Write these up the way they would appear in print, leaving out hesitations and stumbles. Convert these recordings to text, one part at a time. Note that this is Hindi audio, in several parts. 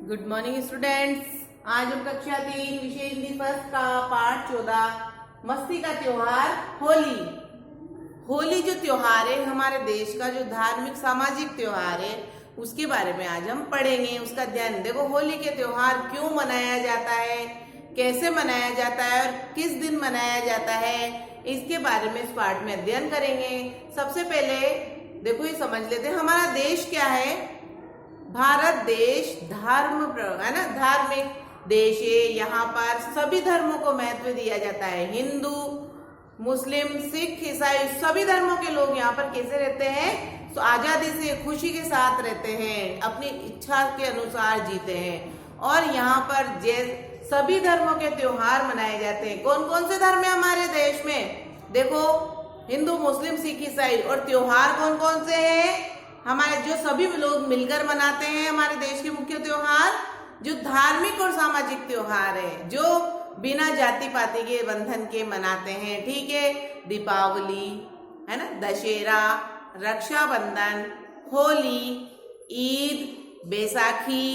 Good morning students. आज हम कक्षा 3 विषय हिंदी फर्स्ट का पाठ 14 मस्ती का त्योहार होली। होली जो त्योहार है हमारे देश का जो धार्मिक सामाजिक त्योहार है उसके बारे में आज हम पढ़ेंगे। उसका ध्यान देखो, होली के त्योहार क्यों मनाया जाता है, कैसे मनाया जाता है और किस दिन मनाया जाता है, इसके बारे में इस पाठ में अध्ययन करेंगे। सबसे पहले देखो ये समझ लेते हैं हमारा देश क्या है। भारत देश धर्म है ना, धार्मिक देश है। यहाँ पर सभी धर्मों को महत्व दिया जाता है। हिंदू, मुस्लिम, सिख, ईसाई सभी धर्मों के लोग यहाँ पर कैसे रहते हैं, तो आजादी से खुशी के साथ रहते हैं, अपनी इच्छा के अनुसार जीते हैं। और यहाँ पर सभी धर्मों के त्योहार मनाए जाते हैं। कौन कौन से धर्म है हमारे देश में, देखो हिंदू, मुस्लिम, सिख, ईसाई। और त्योहार कौन कौन से हैं हमारे, जो सभी लोग मिलकर मनाते हैं हमारे देश के मुख्य त्योहार, जो धार्मिक और सामाजिक त्योहार है, जो बिना जाति पाति के बंधन के मनाते हैं। ठीक है, दीपावली है ना, दशहरा, रक्षाबंधन, होली, ईद, बैसाखी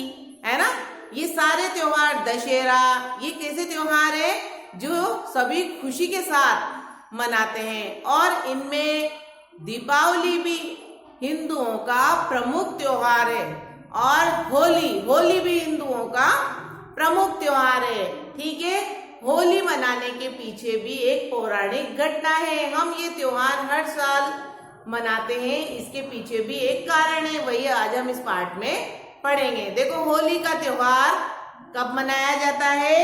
है ना, ये सारे त्योहार, दशहरा, ये कैसे त्योहार है जो सभी खुशी के साथ मनाते हैं। और इनमें दीपावली भी हिंदुओं का प्रमुख त्योहार है और होली भी हिंदुओं का प्रमुख त्योहार है। ठीक है, होली मनाने के पीछे भी एक पौराणिक घटना है। हम ये त्योहार हर साल मनाते हैं, इसके पीछे भी एक कारण है, वही आज हम इस पाठ में पढ़ेंगे। देखो होली का त्योहार कब मनाया जाता है,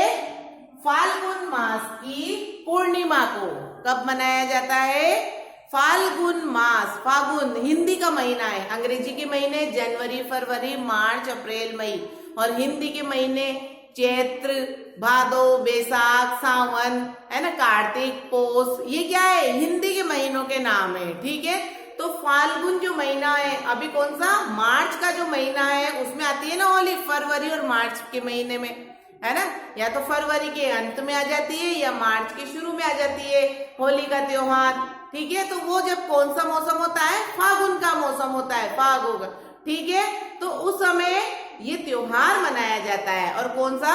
फाल्गुन मास की पूर्णिमा को। कब मनाया जाता है, फाल्गुन मास। फाल्गुन हिंदी का महीना है, अंग्रेजी के महीने जनवरी, फरवरी, मार्च, अप्रैल, मई। और हिंदी के महीने चैत्र, भादो, बैसाख, सावन है ना, कार्तिक, पौष, ये क्या है, हिंदी के महीनों के नाम है। ठीक है, तो फाल्गुन जो महीना है, अभी कौन सा, मार्च का जो महीना है उसमें आती है ना होली, फरवरी और मार्च के महीने में है ना, या तो फरवरी के अंत में आ जाती है या मार्च के शुरू में आ जाती है होली का त्योहार। ठीक है, तो वो जब कौन सा मौसम होता है, फागुन का मौसम होता है, फाग होगा। ठीक है, तो उस समय ये त्योहार मनाया जाता है। और कौन सा,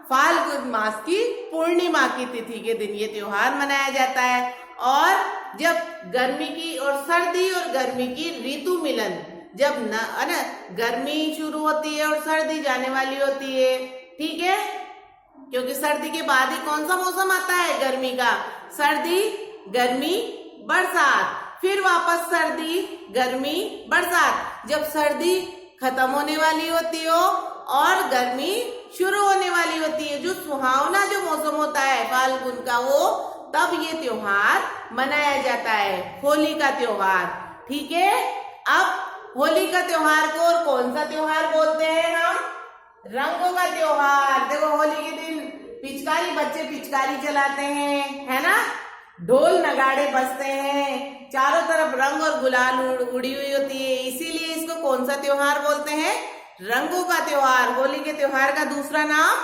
फाल्गुन मास की पूर्णिमा की तिथि के दिन ये त्योहार मनाया जाता है। और जब गर्मी की और सर्दी और गर्मी की ऋतु मिलन, जब न गर्मी शुरू होती है और सर्दी जाने वाली होती है। ठीक है, क्योंकि सर्दी के बाद ही कौन सा मौसम आता है, गर्मी का, सर्दी, गर्मी, बरसात, फिर वापस सर्दी, गर्मी, बरसात। जब सर्दी खत्म होने वाली होती हो और गर्मी शुरू होने वाली होती है, जो सुहावना जो मौसम होता है फाल्गुन का, वो तब ये त्योहार मनाया जाता है, होली का त्योहार। ठीक है, अब होली का त्योहार को और कौन सा त्योहार बोलते हैं हम, रंगों का त्योहार। देखो होली के दिन बच्चे पिचकारी चलाते हैं, है ना, ढोल नगाड़े बजते हैं, चारों तरफ रंग और गुलाल उड़ी हुई होती है, इसीलिए इसको कौन सा त्योहार बोलते हैं, रंगों का त्योहार। होली के त्योहार का दूसरा नाम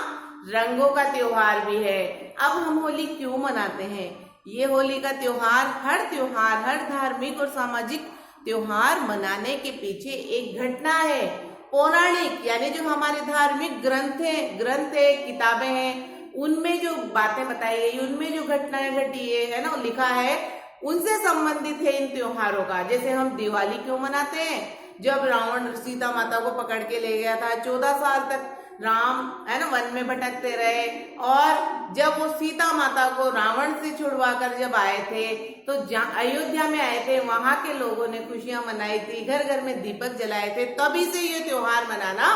रंगों का त्योहार भी है। अब हम होली क्यों मनाते हैं, ये होली का त्योहार, हर धार्मिक और सामाजिक त्योहार मनाने के पीछे एक घटना है, पौराणिक, यानी जो हमारे धार्मिक ग्रंथ है, किताबें हैं, उनमें जो बातें बताई गई, उनमें जो घटनाएं घटी है ना, लिखा है, उनसे संबंधित है इन त्योहारों का। जैसे हम दिवाली क्यों मनाते हैं, जब रावण सीता माता को पकड़ के ले गया था, 14 साल तक राम है ना वन में भटकते रहे, और जब वो सीता माता को रावण से छुड़वा कर जब आए थे, तो अयोध्या में आए थे, वहां के लोगों ने खुशियां मनाई थी, घर घर में दीपक जलाए थे, तभी से ये त्योहार मनाना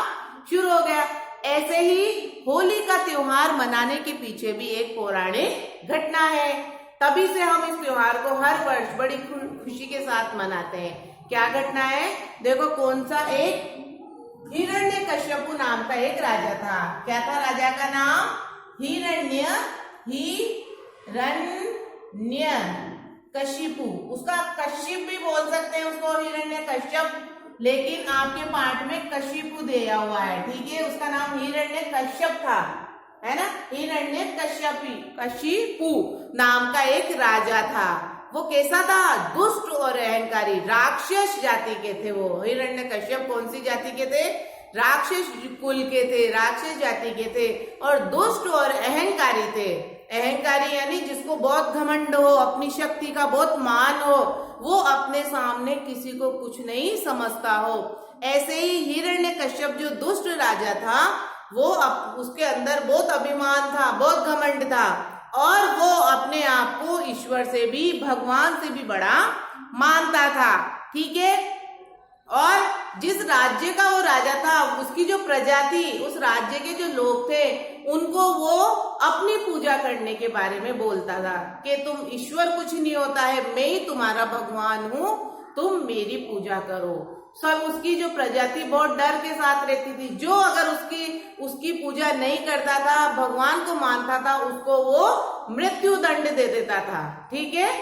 शुरू हो गया। ऐसे ही होली का त्योहार मनाने के पीछे भी एक पौराणिक घटना है, तभी से हम इस त्योहार को हर वर्ष बड़ी खुशी के साथ मनाते हैं। क्या घटना है, देखो कौन सा, एक हिरण्यकश्यपु नाम का एक राजा था। क्या था राजा का नाम, हिरण्यकशिपु। उसका कश्यप भी बोल सकते हैं उसको, हिरण्यकश्यप, लेकिन आपके पाठ में कशिपु दिया हुआ है। ठीक है, उसका नाम हिरण्यकश्यप था, है ना, कशिपु नाम का एक राजा था। वो कैसा था, दुष्ट और अहंकारी राक्षस जाति के थे वो। हिरण्यकश्यप कौन सी जाति के थे, राक्षस कुल के थे, राक्षस जाति के थे और दुष्ट और अहंकारी थे। अहंकारी यानी जिसको बहुत घमंड हो, अपनी शक्ति का बहुत मान हो, वो अपने सामने किसी को कुछ नहीं समझता हो। ऐसे ही हिरण्यकश्यप जो दुष्ट राजा था, वो उसके अंदर बहुत अभिमान था, बहुत घमंड था और वो अपने आप को ईश्वर से भी, भगवान से भी बड़ा मानता था। ठीक है। और जिस राज्य का वो राजा था, उसकी जो प्रजा थी, उस राज्य के जो लोग थे, उनको वो अपनी पूजा करने के बारे में बोलता था कि तुम ईश्वर कुछ नहीं होता है, मैं ही तुम्हारा भगवान हूँ, तुम मेरी पूजा करो। सब उसकी जो प्रजा थी बहुत डर के साथ रहती थी। जो अगर उसकी पूजा नहीं करता था, भगवान को मानता था, उसको वो मृत्यु दंड दे देता था। ठीक है।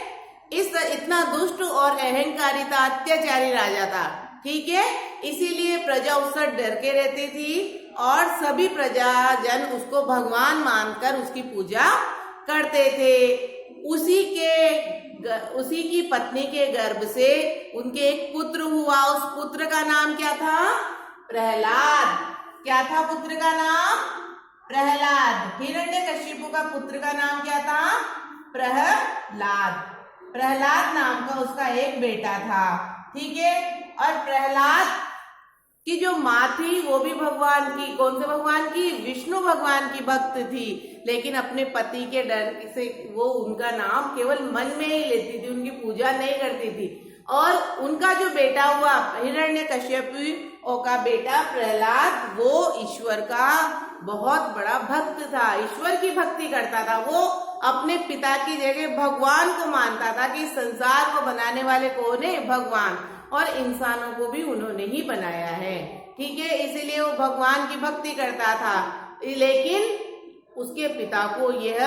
इतना दुष्ट और अहंकारी था, अत्याचारी राजा था। ठीक है। इसीलिए प्रजा उससे डर के रहती थी और सभी प्रजाजन उसको भगवान मानकर उसकी पूजा करते थे। उसी की पत्नी के गर्भ से उनके एक पुत्र हुआ। उस पुत्र का नाम क्या था? प्रहलाद। क्या था पुत्र का नाम? प्रहलाद। हिरण्यकशिपु का पुत्र का नाम क्या था? प्रहलाद। प्रहलाद नाम का उसका एक बेटा था। ठीक है। और प्रहलाद की जो माँ थी वो भी भगवान की, कौन से भगवान की? विष्णु भगवान की भक्त थी, लेकिन अपने पति के डर से वो उनका नाम केवल मन में ही लेती थी, उनकी पूजा नहीं करती थी। और उनका जो बेटा हुआ हिरण्यकश्यपु का बेटा प्रहलाद, वो ईश्वर का बहुत बड़ा भक्त था, ईश्वर की भक्ति करता था। वो अपने पिता की जगह भगवान को मानता था कि संसार को बनाने वाले कौन है? भगवान। और इंसानों को भी उन्होंने ही बनाया है। ठीक है। इसीलिए वो भगवान की भक्ति करता था, लेकिन उसके पिता को यह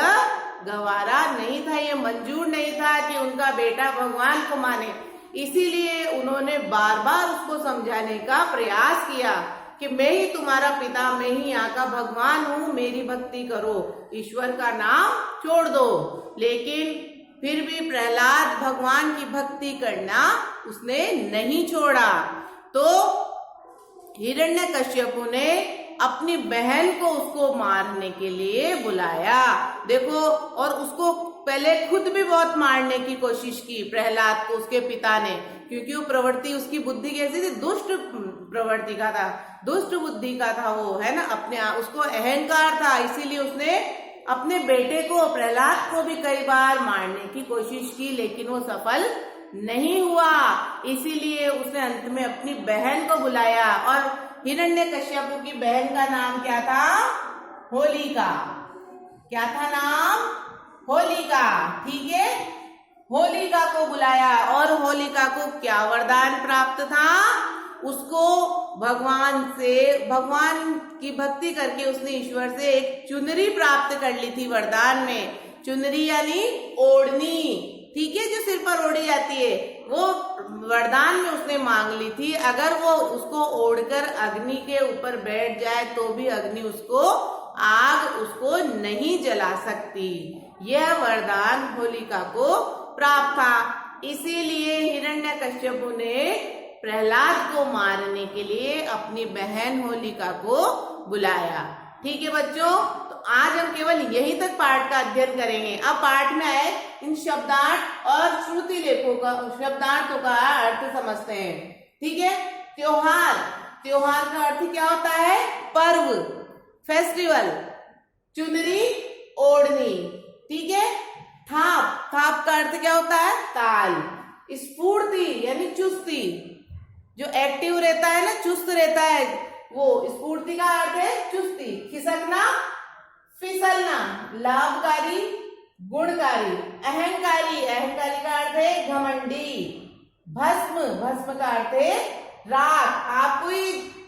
गवारा नहीं था, यह मंजूर नहीं था कि उनका बेटा भगवान को माने। इसीलिए उन्होंने बार बार उसको समझाने का प्रयास किया कि मैं ही तुम्हारा पिता, मैं ही यहाँ का भगवान हूँ, मेरी भक्ति करो, ईश्वर का नाम छोड़ दो। लेकिन फिर भी प्रहलाद भगवान की भक्ति करना उसने नहीं छोड़ा। तो हिरण्यकश्यपु ने अपनी बहन को उसको मारने के लिए बुलाया। देखो, और उसको पहले खुद भी बहुत मारने की कोशिश की प्रहलाद को, उसके पिता ने, क्योंकि वो प्रवृत्ति, उसकी बुद्धि कैसी थी? दुष्ट प्रवृत्ति का था, दुष्ट बुद्धि का था वो, है ना। उसको अहंकार था, इसीलिए उसने अपने बेटे को, प्रहलाद को भी कई बार मारने की कोशिश की, लेकिन वो सफल नहीं हुआ। इसीलिए उसने अंत में अपनी बहन को बुलाया। और हिरण्यकश्यपु की बहन का नाम क्या था? होलिका। क्या था नाम? होलिका। ठीक है। होलिका को बुलाया और होलिका को क्या वरदान प्राप्त था? उसको भगवान की भक्ति करके उसने ईश्वर से एक चुनरी प्राप्त कर ली थी वरदान में। चुनरी यानी ओढ़नी, ठीक है, जो सिर पर ओढ़ी जाती है, वो वरदान में उसने मांग ली थी। अगर वो उसको ओढ़कर अग्नि के ऊपर बैठ जाए तो भी अग्नि आग उसको नहीं जला सकती। यह वरदान होलिका को प्राप्त था। इसीलिए हिरण्यकश्यपु ने प्रहलाद को मारने के लिए अपनी बहन होलिका को बुलाया। ठीक है बच्चों, तो आज हम केवल यहीं तक पाठ का अध्ययन करेंगे। अब पाठ में आए इन शब्दार्थ और श्रुति लेखों का, शब्दार्थों का अर्थ समझते हैं। ठीक है। त्योहार, त्योहार का अर्थ क्या होता है? पर्व, फेस्टिवल। चुनरी, ओढ़नी। ठीक है। थाप, थाप का अर्थ क्या होता है? ताल। स्फूर्ति यानी चुस्ती, जो एक्टिव रहता है ना, चुस्त रहता है, वो स्फूर्ति का अर्थ है चुस्ती। खिसकना, फिसलना। लाभकारी, गुणकारी। अहंकारी, अहंकारी का अर्थ है घमंडी। भस्म, भस्म का अर्थ है राख। आपको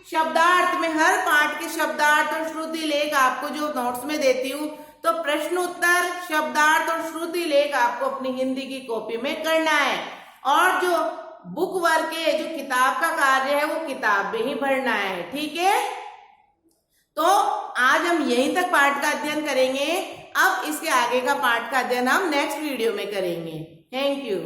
शब्दार्थ में, हर पाठ के शब्दार्थ और श्रुति लेख आपको जो नोट्स में देती हूँ, तो प्रश्न उत्तर, शब्दार्थ और श्रुति लेख आपको अपनी हिंदी की कॉपी में करना है। और जो बुक वर्क है, जो किताब का कार्य है, वो किताब में ही भरना है। ठीक है। तो आज हम यहीं तक पाठ का अध्ययन करेंगे। अब इसके आगे का पाठ का अध्ययन हम नेक्स्ट वीडियो में करेंगे। Thank you.